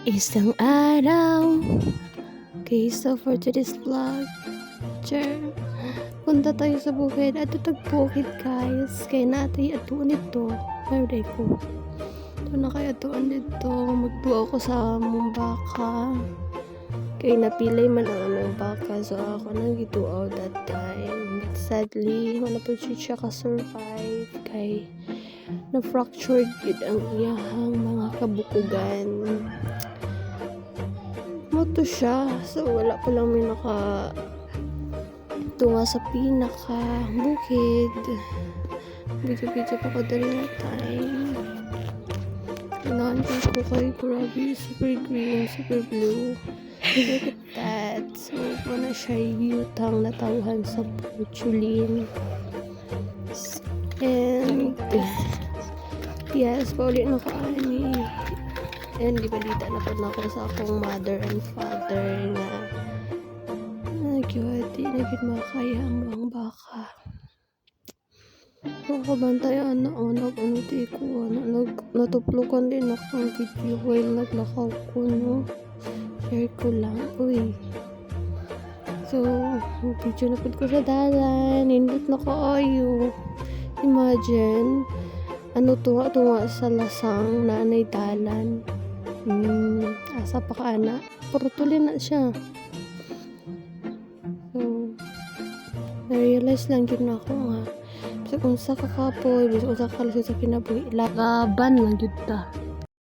Isang araw, okay, so for today's vlog, punta tayo sa bukid at bukid guys, kaya natin atuan dito, birthday ko. Ito na kaya atuan dito, magtuwa ako sa among baka, kaya napilay man ang among baka, so ako nang gituaw that time, but sadly, wala po siya ka-survive, kay na-fractured yun ang iyahang mga kabukugan. Moto siya, so wala pa lang may tunga sa pinaka bukid. Video pa ko dali na time. Kailangan ko kay grabe, super green, super blue. Look at that. So, na siya yutang natawhan sa Purchulin. And yes, paulit na kaani. And di balita na po na ako sa akong mother and father na nagyuhati na gid makaya ang baka. Nakabantayan na anak ano di ko natuplukan din ako ang video while naglakaw ko no. Share ko lang. Uy. So, video na po ko sa dalan. Nindot na kaayo. Imagine tunga sa lasang na anay dalan. Asa pa ka ana, purtulin na siya. So, na-realize lang yun ako nga. So, kung sa kakapoy, kung sa kalasod sa kinabuhi, lagaban lang yun ta.